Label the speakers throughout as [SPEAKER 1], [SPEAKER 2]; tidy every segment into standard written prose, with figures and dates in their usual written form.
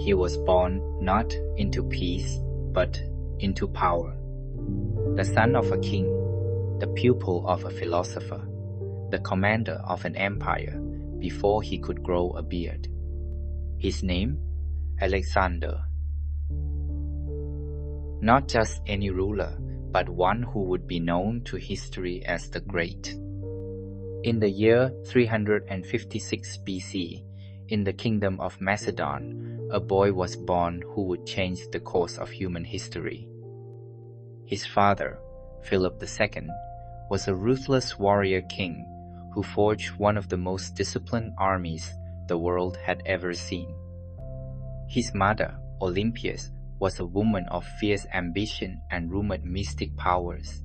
[SPEAKER 1] He was born not into peace, but into power. The son of a king, the pupil of a philosopher, the commander of an empire before he could grow a beard. His name, Alexander. Not just any ruler, but one who would be known to history as the Great. In the year 356 BC, in the kingdom of Macedon, a boy was born who would change the course of human history. His father, Philip II, was a ruthless warrior king who forged one of the most disciplined armies the world had ever seen. His mother, Olympias, was a woman of fierce ambition and rumored mystic powers.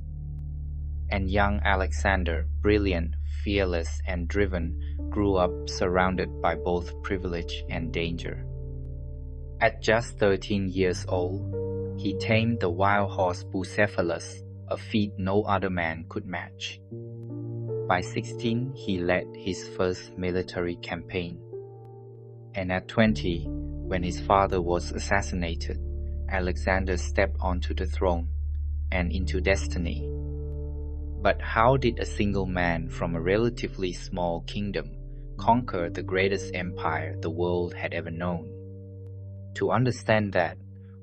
[SPEAKER 1] And young Alexander, brilliant, fearless, and driven, grew up surrounded by both privilege and danger. At just 13 years old, he tamed the wild horse Bucephalus, a feat no other man could match. By 16, he led his first military campaign. And at 20, when his father was assassinated, Alexander stepped onto the throne and into destiny. But how did a single man from a relatively small kingdom conquer the greatest empire the world had ever known? To understand that,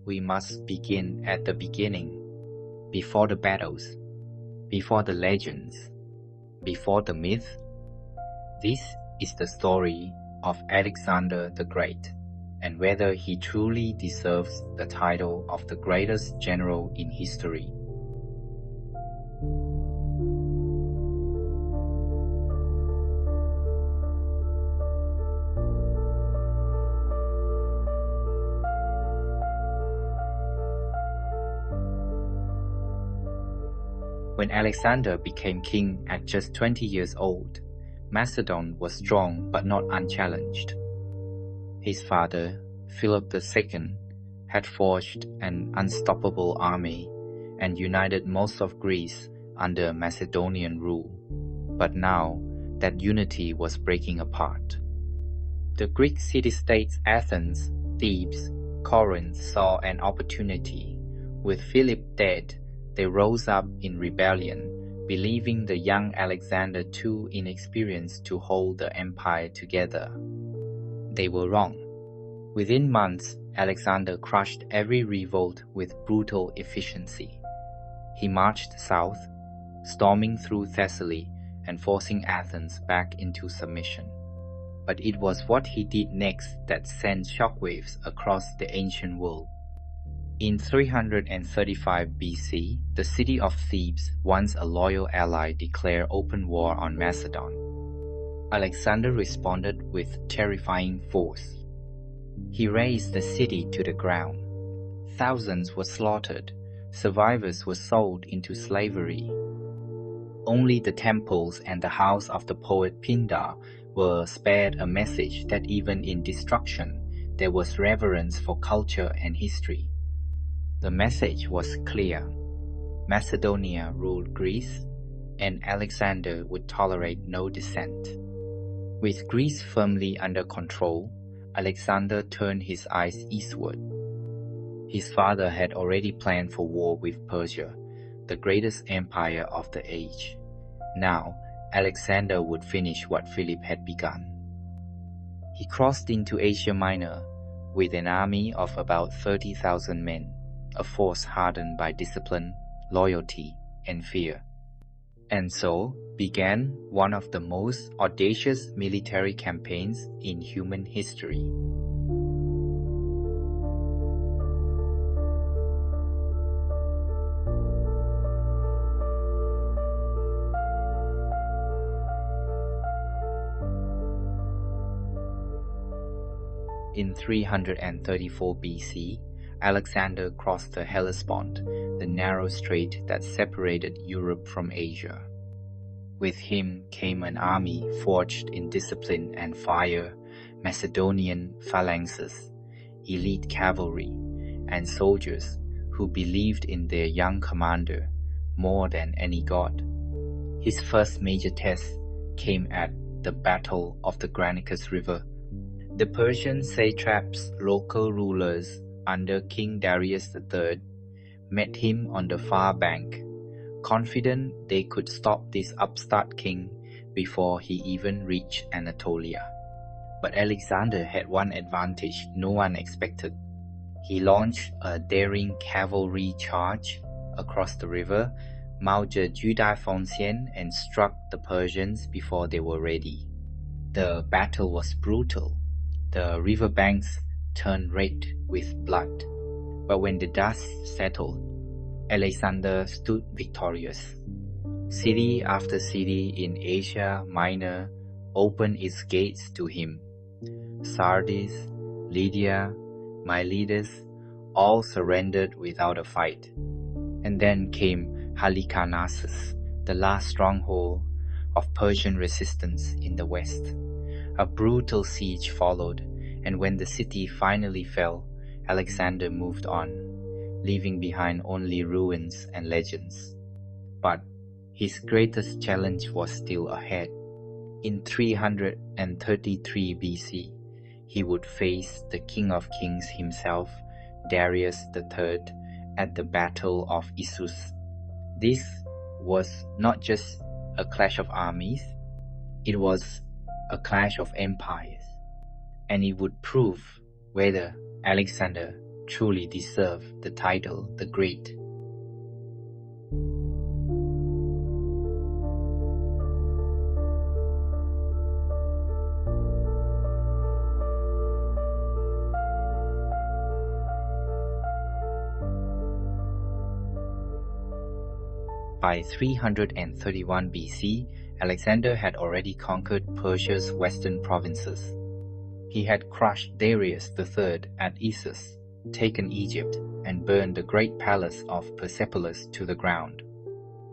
[SPEAKER 1] we must begin at the beginning, before the battles, before the legends, before the myth. This is the story of Alexander the Great, and whether he truly deserves the title of the greatest general in history. When Alexander became king at just 20 years old, Macedon was strong but not unchallenged. His father, Philip II, had forged an unstoppable army and united most of Greece under Macedonian rule. But now, that unity was breaking apart. The Greek city-states Athens, Thebes, Corinth saw an opportunity. With Philip dead, they rose up in rebellion, believing the young Alexander too inexperienced to hold the empire together. They were wrong. Within months, Alexander crushed every revolt with brutal efficiency. He marched south, storming through Thessaly and forcing Athens back into submission. But it was what he did next that sent shockwaves across the ancient world. In 335 BC, the city of Thebes, once a loyal ally, declared open war on Macedon. Alexander responded with terrifying force. He razed the city to the ground. Thousands were slaughtered. Survivors were sold into slavery. Only the temples and the house of the poet Pindar were spared a message that even in destruction, there was reverence for culture and history. The message was clear. Macedonia ruled Greece, and Alexander would tolerate no dissent. With Greece firmly under control, Alexander turned his eyes eastward. His father had already planned for war with Persia, the greatest empire of the age. Now, Alexander would finish what Philip had begun. He crossed into Asia Minor with an army of about 30,000 men, a force hardened by discipline, loyalty, and fear. And so began one of the most audacious military campaigns in human history. In 334 BC, Alexander crossed the Hellespont, the narrow strait that separated Europe from Asia. With him came an army forged in discipline and fire, Macedonian phalanxes, elite cavalry, and soldiers who believed in their young commander more than any god. His first major test came at the Battle of the Granicus River. The Persian satraps, local rulers under King Darius III, met him on the far bank, confident they could stop this upstart king before he even reached Anatolia. But Alexander had one advantage no one expected. He launched a daring cavalry charge across the river, mounted Judah Foncian, and struck the Persians before they were ready. The battle was brutal. The riverbanks turned red with blood. But when the dust settled, Alexander stood victorious. City after city in Asia Minor opened its gates to him. Sardis, Lydia, Miletus, all surrendered without a fight. And then came Halicarnassus, the last stronghold of Persian resistance in the west. A brutal siege followed, and when the city finally fell, Alexander moved on, leaving behind only ruins and legends. But his greatest challenge was still ahead. In 333 BC, he would face the King of Kings himself, Darius III, at the Battle of Issus. This was not just a clash of armies, it was a clash of empires, and it would prove whether Alexander truly deserved the title the Great. By 331 BC, Alexander had already conquered Persia's western provinces. He had crushed Darius III at Issus, taken Egypt, and burned the great palace of Persepolis to the ground.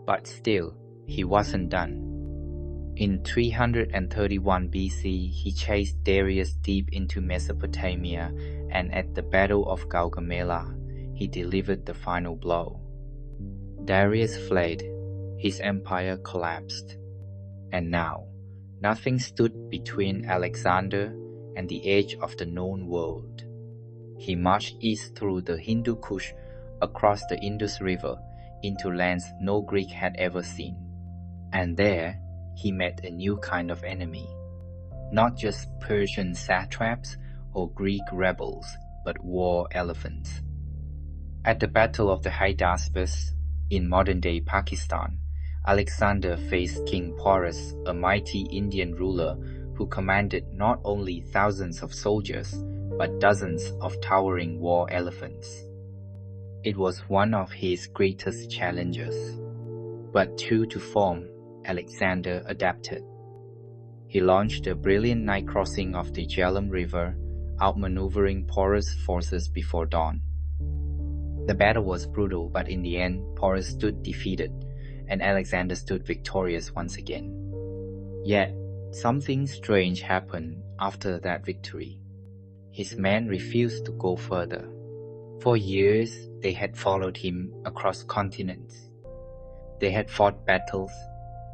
[SPEAKER 1] But still, he wasn't done. In 331 BC, he chased Darius deep into Mesopotamia, and at the Battle of Gaugamela, he delivered the final blow. Darius fled, his empire collapsed, and now nothing stood between Alexander and the edge of the known world. He marched east through the Hindu Kush, across the Indus River, into lands no Greek had ever seen. And there he met a new kind of enemy, not just Persian satraps or Greek rebels, but war elephants. At the Battle of the Hydaspes, in modern-day Pakistan, Alexander faced King Porus, a mighty Indian ruler who commanded not only thousands of soldiers, but dozens of towering war elephants. It was one of his greatest challenges. But true to form, Alexander adapted. He launched a brilliant night crossing of the Jhelum River, outmaneuvering Porus' forces before dawn. The battle was brutal, but in the end, Porus stood defeated, and Alexander stood victorious once again. Yet, something strange happened after that victory. His men refused to go further. For years, they had followed him across continents. They had fought battles,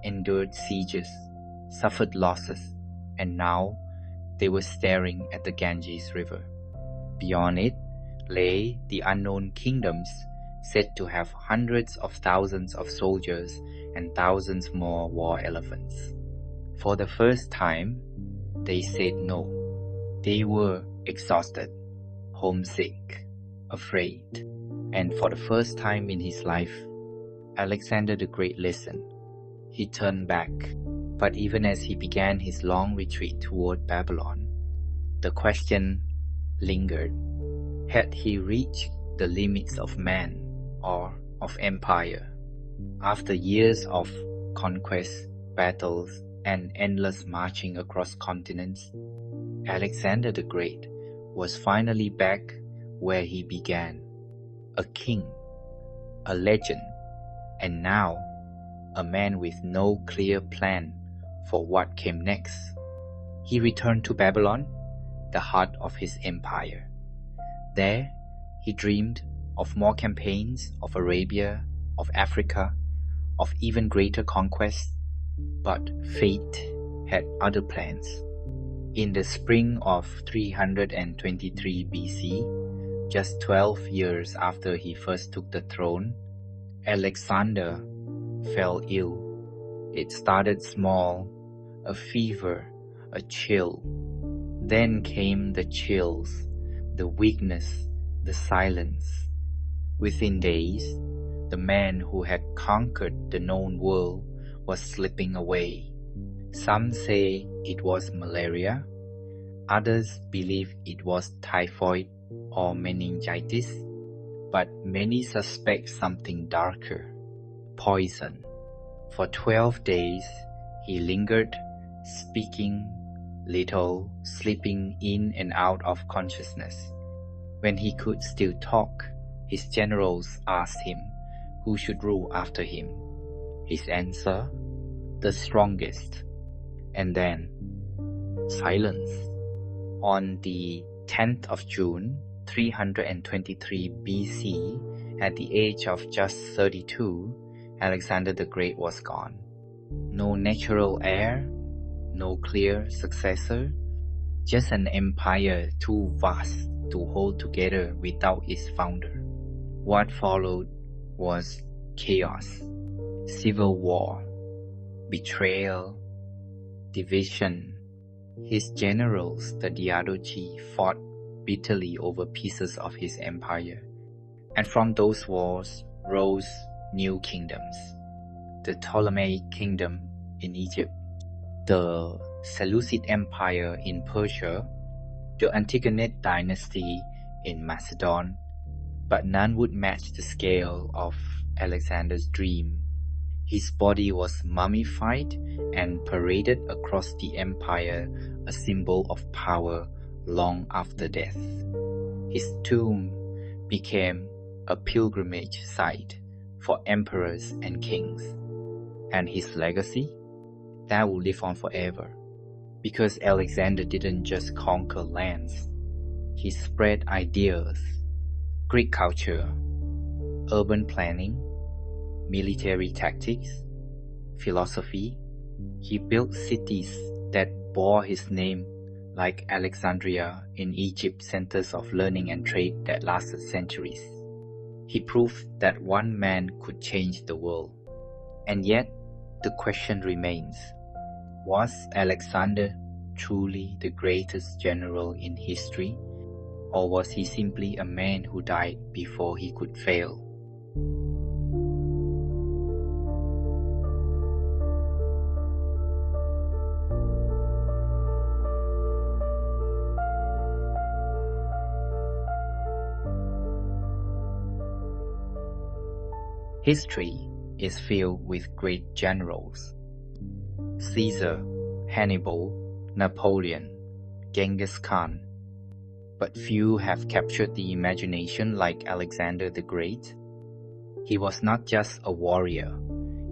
[SPEAKER 1] endured sieges, suffered losses, and now they were staring at the Ganges River. Beyond it lay the unknown kingdoms, said to have hundreds of thousands of soldiers and thousands more war elephants. For the first time, they said no. They were exhausted, homesick, afraid, and for the first time in his life, Alexander the Great listened. He turned back, but even as he began his long retreat toward Babylon, the question lingered. Had he reached the limits of man or of empire? After years of conquests, battles, and endless marching across continents, Alexander the Great was finally back where he began, a king, a legend, and now a man with no clear plan for what came next. He returned to Babylon, the heart of his empire. There, he dreamed of more campaigns, of Arabia, of Africa, of even greater conquests. But fate had other plans. In the spring of 323 BC, just 12 years after he first took the throne, Alexander fell ill. It started small, a fever, a chill. Then came the chills, the weakness, the silence. Within days, the man who had conquered the known world was slipping away. Some say it was malaria. Others believe it was typhoid or meningitis. But many suspect something darker, poison. For 12 days, he lingered, speaking little, slipping in and out of consciousness. When he could still talk, his generals asked him who should rule after him. His answer, the strongest. And then, silence. On the 10th of June, 323 BC, at the age of just 32, Alexander the Great was gone. No natural heir, no clear successor, just an empire too vast to hold together without its founder. What followed was chaos, civil war, betrayal, division. His generals, the Diadochi, fought bitterly over pieces of his empire, and from those wars rose new kingdoms. The Ptolemaic kingdom in Egypt, the Seleucid Empire in Persia, the Antigonid dynasty in Macedon, but none would match the scale of Alexander's dream. His body was mummified and paraded across the empire, a symbol of power long after death. His tomb became a pilgrimage site for emperors and kings. And his legacy? That will live on forever. Because Alexander didn't just conquer lands. He spread ideas, Greek culture, urban planning, military tactics, philosophy. He built cities that bore his name, like Alexandria in Egypt, centers of learning and trade that lasted centuries. He proved that one man could change the world. And yet, the question remains, was Alexander truly the greatest general in history, or was he simply a man who died before he could fail? History is filled with great generals. Caesar, Hannibal, Napoleon, Genghis Khan. But few have captured the imagination like Alexander the Great. He was not just a warrior,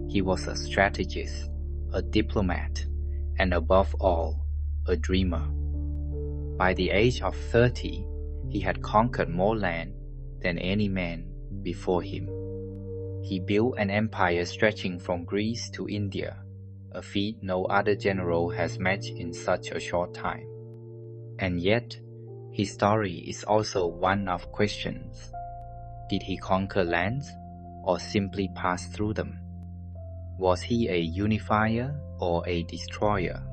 [SPEAKER 1] he was a strategist, a diplomat, and above all, a dreamer. By the age of 30, he had conquered more land than any man before him. He built an empire stretching from Greece to India, a feat no other general has matched in such a short time. And yet, his story is also one of questions. Did he conquer lands or simply pass through them? Was he a unifier or a destroyer?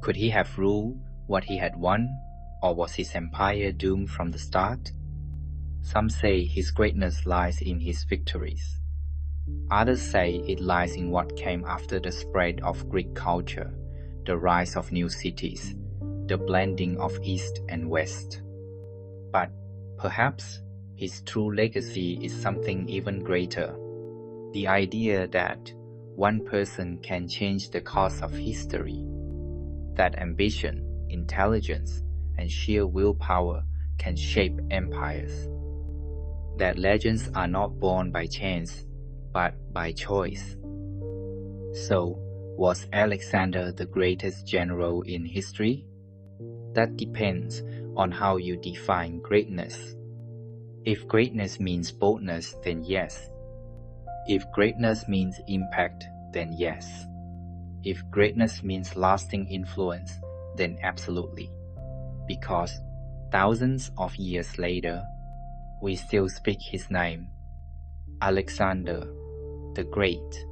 [SPEAKER 1] Could he have ruled what he had won, or was his empire doomed from the start? Some say his greatness lies in his victories. Others say it lies in what came after the spread of Greek culture, the rise of new cities, the blending of East and West. But perhaps his true legacy is something even greater. The idea that one person can change the course of history, that ambition, intelligence, and sheer willpower can shape empires, that legends are not born by chance, but by choice. So, was Alexander the greatest general in history? That depends on how you define greatness. If greatness means boldness, then yes. If greatness means impact, then yes. If greatness means lasting influence, than absolutely, because thousands of years later, we still speak his name, Alexander the Great.